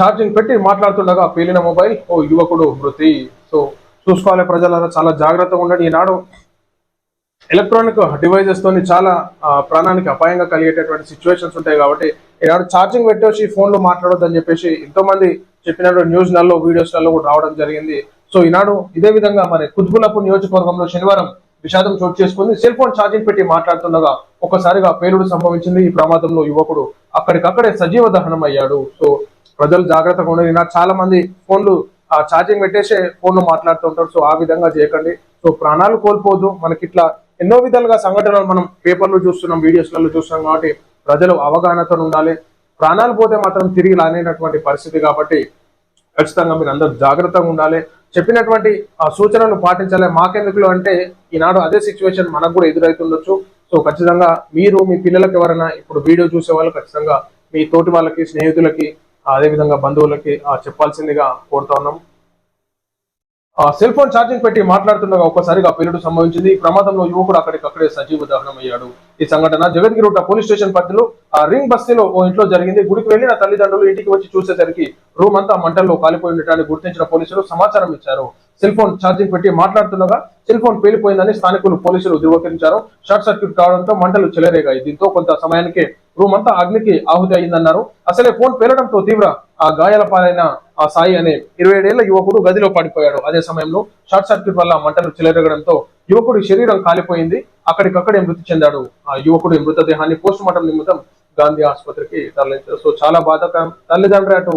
Charging పెట్టి మాట్లాడుతుండగా పేలిన mobile, ఓ యువకుడు మృతి. సో చూసుకోవాలి ప్రజలారా, చాలా జాగ్రత్తగా ఉండండి. ఈనాడు ఎలక్ట్రానిక్ డివైజెస్ తోని చాలా ప్రాణానికి అపాయంగా కలిగేటటువంటి సిచ్యువేషన్స్ ఉంటాయి కాబట్టి ఈనాడు ఛార్జింగ్ పెట్టేసి ఫోన్లో మాట్లాడొద్దని చెప్పేసి ఎంతో మంది చెప్పినటువంటి న్యూస్లలో వీడియోస్లలో కూడా రావడం జరిగింది. సో ఈనాడు ఇదే విధంగా మరి కుత్బుల్లాపూర్ నియోజకవర్గంలో శనివారం విషాదం చోటు చేసుకుంది. సెల్ ఫోన్ ఛార్జింగ్ పెట్టి మాట్లాడుతుండగా ఒక్కసారిగా పేలుడు సంభవించింది. ఈ ప్రమాదంలో యువకుడు అక్కడికక్కడే సజీవ దహనం అయ్యాడు. సో ప్రజలు జాగ్రత్తగా ఉండాలి. నాకు చాలా మంది ఫోన్లు ఛార్జింగ్ పెట్టేసే ఫోన్లు మాట్లాడుతుంటారు. సో ఆ విధంగా చేయకండి. సో ప్రాణాలు కోల్పోదు. మనకి ఇట్లా ఎన్నో విధాలుగా సంఘటనలు మనం పేపర్లు చూస్తున్నాం, వీడియోస్లలో చూస్తున్నాం కాబట్టి ప్రజలు అవగాహనతో ఉండాలి. ప్రాణాలు పోతే మాత్రం తిరిగి రానేటటువంటి పరిస్థితి కాబట్టి ఖచ్చితంగా మీరు అందరూ జాగ్రత్తగా ఉండాలి. చెప్పినటువంటి సూచనలు పాటించాలి. మాకెందుకులు అంటే ఈనాడు అదే సిచ్యువేషన్ మనకు కూడా ఎదురవుతుండొచ్చు. సో ఖచ్చితంగా మీరు మీ పిల్లలకి ఎవరైనా ఇప్పుడు వీడియో చూసే వాళ్ళు ఖచ్చితంగా మీ తోటి వాళ్ళకి, స్నేహితులకి, అదేవిధంగా బంధువులకి చెప్పాల్సిందిగా కోరుతా ఉన్నాం. సెల్ ఫోన్ ఛార్జింగ్ పెట్టి మాట్లాడుతుండగా ఒక్కసారిగా పేలుడు సంభవించింది. ఈ ప్రమాదంలో యువకుడు అక్కడికక్కడే సజీవ దహనం అయ్యాడు. ఈ సంఘటన జగద్గిరిగుట్ట పోలీస్ స్టేషన్ పరిధిలో రింగ్ బస్తీలో ఓ ఇంట్లో జరిగింది. గుడికి వెళ్లిన తల్లిదండ్రులు ఇంటికి వచ్చి చూసేసరికి రూమ్ అంతా మంటల్లో కాలిపోయి ఉండటాన్ని గుర్తించిన పోలీసులు సమాచారం ఇచ్చారు. సెల్ ఫోన్ ఛార్జింగ్ పెట్టి మాట్లాడుతుండగా సెల్ ఫోన్ పేలిపోయిందని స్థానికులు పోలీసులు ధృవీకరించారు. షార్ట్ సర్క్యూట్ కావడంతో మంటలు చెలరేగాయి. దీంతో కొంత సమయానికి రూమ్ అంతా అగ్నికి ఆహుతి అయిందన్నారు. అసలే ఫోన్ పేలడంతో తీవ్ర గాయాల పాలైన సాయి అనే 27 ఏళ్ల యువకుడు గదిలో పడిపోయాడు. అదే సమయంలో షార్ట్ సర్క్యూట్ వల్ల మంటలు చెలరేగడంతో యువకుడి శరీరం కాలిపోయింది. అక్కడికక్కడే మృతి చెందాడు. ఆ యువకుడి మృతదేహాన్ని పోస్ట్ మార్టం నిమిత్తం గాంధీ ఆసుపత్రికి తరలించారు. సో చాలా బాధాకరం. తల్లిదండ్రి అటు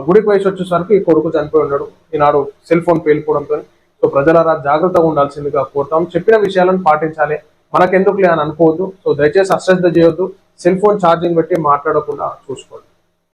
గుడికి వయసు వచ్చేసరికి కొడుకు చనిపోయి ఉన్నాడు. ఈనాడు సెల్ ఫోన్ పేలిపోవడంతో సో ప్రజలారా జాగ్రత్తగా ఉండాల్సిందిగా కోరుతాం. చెప్పిన విషయాలను పాటించాలి. మనకెందుకులే అని అనుకోవద్దు. సో దయచేసి అశ్రద్ధ చేయొద్దు. సెల్ ఫోన్ ఛార్జింగ్ పెట్టి మాట్లాడకుండా చూసుకోండి.